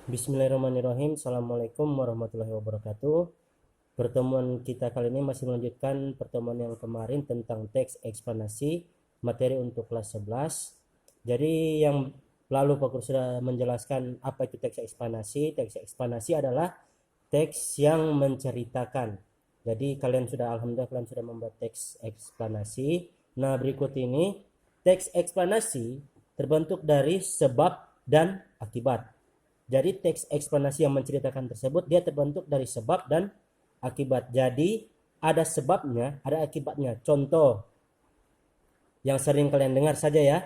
Bismillahirrahmanirrahim. Assalamualaikum warahmatullahi wabarakatuh. Pertemuan kita kali ini masih melanjutkan pertemuan yang kemarin tentang teks eksplanasi materi untuk kelas 11. Jadi yang lalu Pak Guru sudah menjelaskan apa itu teks eksplanasi. Teks eksplanasi adalah teks yang menceritakan. Jadi alhamdulillah kalian sudah membuat teks eksplanasi. Nah, berikut ini teks eksplanasi terbentuk dari sebab dan akibat. Jadi teks eksplanasi yang menceritakan tersebut dia terbentuk dari sebab dan akibat. Jadi ada sebabnya, ada akibatnya. Contoh yang sering kalian dengar saja ya.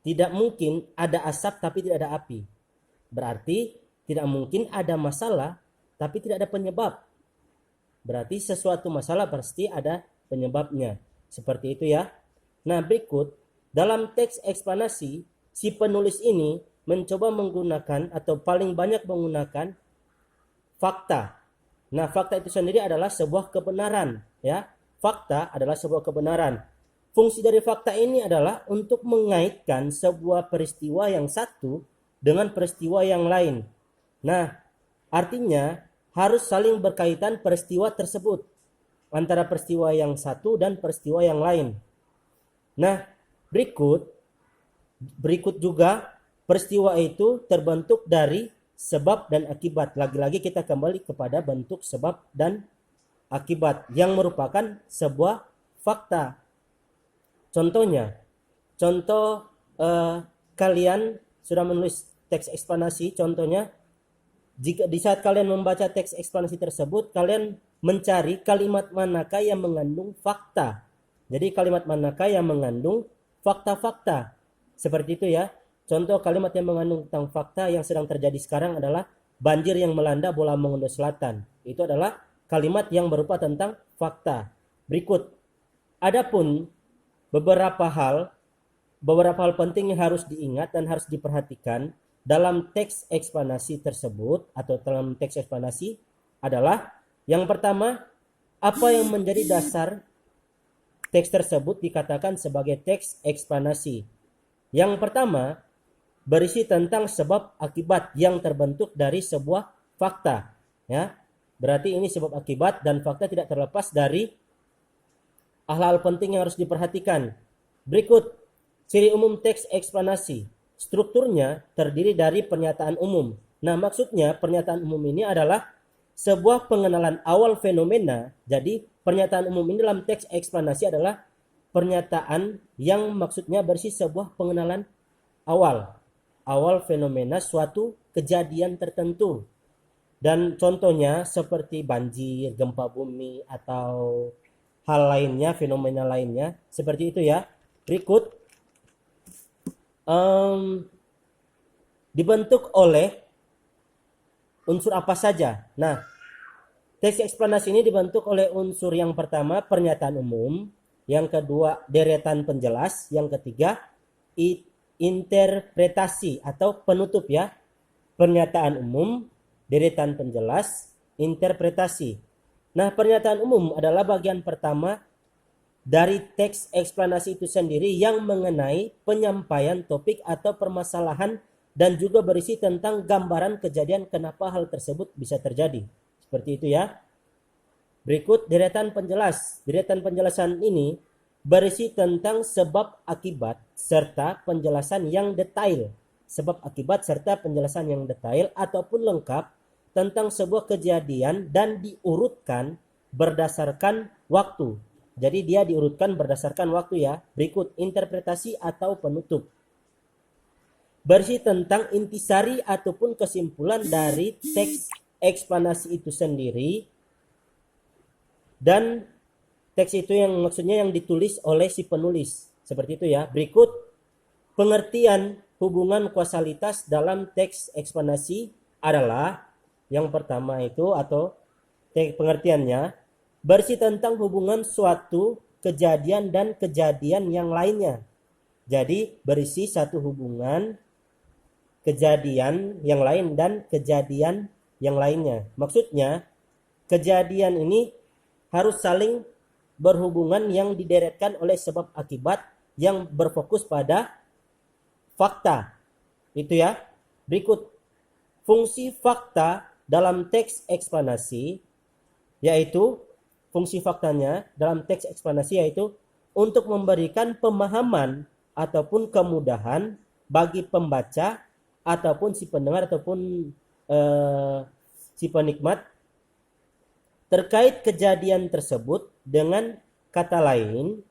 Tidak mungkin ada asap tapi tidak ada api. Berarti tidak mungkin ada masalah tapi tidak ada penyebab. Berarti sesuatu masalah pasti ada penyebabnya. Seperti itu ya. Nah, berikut dalam teks eksplanasi si penulis ini mencoba menggunakan atau paling banyak menggunakan fakta. Nah, fakta itu sendiri adalah sebuah kebenaran, ya. Fakta adalah sebuah kebenaran. Fungsi dari fakta ini adalah untuk mengaitkan sebuah peristiwa yang satu dengan peristiwa yang lain. Nah, artinya harus saling berkaitan peristiwa tersebut antara peristiwa yang satu dan peristiwa yang lain. Nah, berikut juga peristiwa itu terbentuk dari sebab dan akibat. Lagi-lagi kita kembali kepada bentuk sebab dan akibat yang merupakan sebuah fakta. Contohnya, kalian sudah menulis teks eksplanasi. Contohnya, jika di saat kalian membaca teks eksplanasi tersebut, kalian mencari kalimat manakah yang mengandung fakta. Jadi kalimat manakah yang mengandung fakta-fakta. Seperti itu ya. Contoh kalimat yang mengandung tentang fakta yang sedang terjadi sekarang adalah banjir yang melanda Bola Mongondo Selatan. Itu adalah kalimat yang berupa tentang fakta. Berikut. Adapun beberapa hal penting yang harus diingat dan harus diperhatikan dalam teks eksplanasi tersebut atau dalam teks eksplanasi adalah yang pertama, apa yang menjadi dasar teks tersebut dikatakan sebagai teks eksplanasi. Yang pertama, berisi tentang sebab akibat yang terbentuk dari sebuah fakta, ya. Berarti ini sebab akibat dan fakta tidak terlepas dari hal-hal penting yang harus diperhatikan. Berikut ciri umum teks eksplanasi. Strukturnya terdiri dari pernyataan umum. Nah, maksudnya pernyataan umum ini adalah sebuah pengenalan awal fenomena. Jadi, pernyataan umum ini dalam teks eksplanasi adalah pernyataan yang maksudnya berisi sebuah pengenalan awal fenomena suatu kejadian tertentu. Dan contohnya seperti banjir, gempa bumi, atau hal lainnya, fenomena lainnya. Seperti itu ya. Berikut dibentuk oleh unsur apa saja. Nah, teks eksplanasi ini dibentuk oleh unsur yang pertama, pernyataan umum. Yang kedua, deretan penjelas. Yang ketiga, interpretasi atau penutup ya. Pernyataan umum, deretan penjelas, interpretasi. Nah, pernyataan umum adalah bagian pertama dari teks eksplanasi itu sendiri yang mengenai penyampaian topik atau permasalahan dan juga berisi tentang gambaran kejadian kenapa hal tersebut bisa terjadi. Seperti itu ya. Berikut deretan penjelas. Deretan penjelasan ini berisi tentang sebab akibat serta penjelasan yang detail. Sebab akibat serta penjelasan yang detail ataupun lengkap tentang sebuah kejadian dan diurutkan berdasarkan waktu. Jadi dia diurutkan berdasarkan waktu ya. Berikut interpretasi atau penutup. Berisi tentang intisari ataupun kesimpulan dari teks eksplanasi itu sendiri. Dan teks itu yang maksudnya yang ditulis oleh si penulis. Seperti itu ya. Berikut pengertian hubungan kausalitas dalam teks eksplanasi adalah yang pertama itu atau pengertiannya berisi tentang hubungan suatu kejadian dan kejadian yang lainnya. Jadi berisi satu hubungan kejadian yang lain dan kejadian yang lainnya. Maksudnya kejadian ini harus saling berhubungan yang dideretkan oleh sebab akibat yang berfokus pada fakta. Itu ya. Berikut fungsi fakta dalam teks eksplanasi, yaitu fungsi faktanya dalam teks eksplanasi yaitu untuk memberikan pemahaman ataupun kemudahan bagi pembaca ataupun si pendengar ataupun si penikmat terkait kejadian tersebut. Dengan kata lain,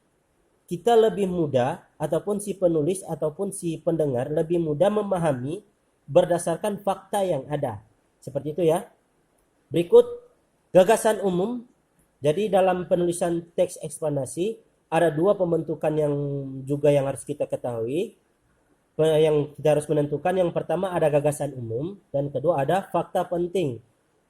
kita lebih mudah ataupun si penulis ataupun si pendengar lebih mudah memahami berdasarkan fakta yang ada. Seperti itu ya. Berikut gagasan umum. Jadi dalam penulisan teks eksplanasi ada dua pembentukan yang harus kita ketahui. Yang kita harus menentukan, yang pertama ada gagasan umum dan kedua ada fakta penting.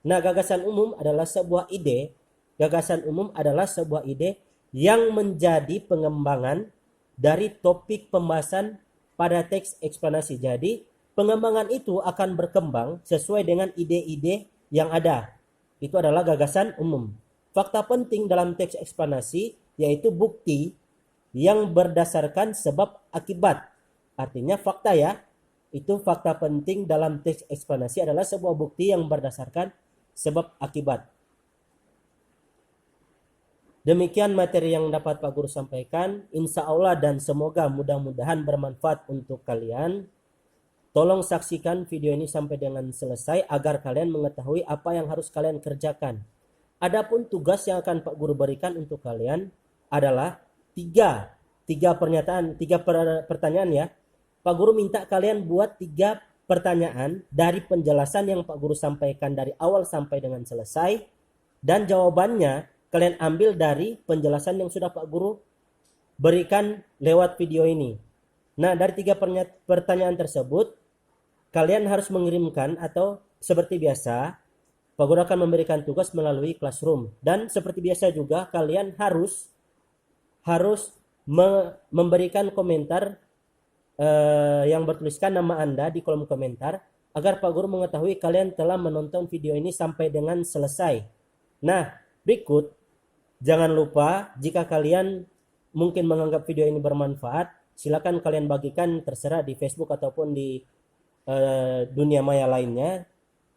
Nah, gagasan umum adalah sebuah ide. Gagasan umum adalah sebuah ide yang menjadi pengembangan dari topik pembahasan pada teks eksplanasi. Jadi, pengembangan itu akan berkembang sesuai dengan ide-ide yang ada. Itu adalah gagasan umum. Fakta penting dalam teks eksplanasi yaitu bukti yang berdasarkan sebab akibat. Artinya fakta ya. Itu fakta penting dalam teks eksplanasi adalah sebuah bukti yang berdasarkan sebab akibat. Demikian materi yang dapat Pak Guru sampaikan. Insya Allah dan semoga mudah-mudahan bermanfaat untuk kalian. Tolong saksikan video ini sampai dengan selesai agar kalian mengetahui apa yang harus kalian kerjakan. Adapun tugas yang akan Pak Guru berikan untuk kalian adalah tiga pertanyaan ya. Pak Guru minta kalian buat 3 pertanyaan dari penjelasan yang Pak Guru sampaikan dari awal sampai dengan selesai, dan jawabannya kalian ambil dari penjelasan yang sudah Pak Guru berikan lewat video ini. Nah, dari 3 pertanyaan tersebut kalian harus mengirimkan, atau seperti biasa Pak Guru akan memberikan tugas melalui Classroom, dan seperti biasa juga kalian harus memberikan komentar yang bertuliskan nama Anda di kolom komentar agar Pak Guru mengetahui kalian telah menonton video ini sampai dengan selesai. Nah, berikut jangan lupa jika kalian mungkin menganggap video ini bermanfaat, silakan kalian bagikan, terserah di Facebook ataupun di dunia maya lainnya,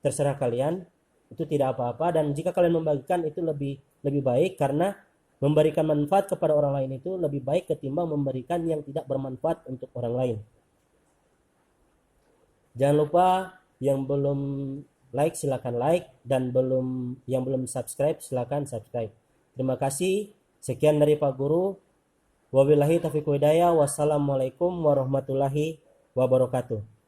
terserah kalian, itu tidak apa-apa. Dan jika kalian membagikan itu lebih baik, karena memberikan manfaat kepada orang lain itu lebih baik ketimbang memberikan yang tidak bermanfaat untuk orang lain. Jangan lupa yang belum like silakan like, dan yang belum subscribe silakan subscribe. Terima kasih. Sekian dari Pak Guru. Wabillahi taufiq wal hidayah. Wassalamualaikum warahmatullahi wabarakatuh.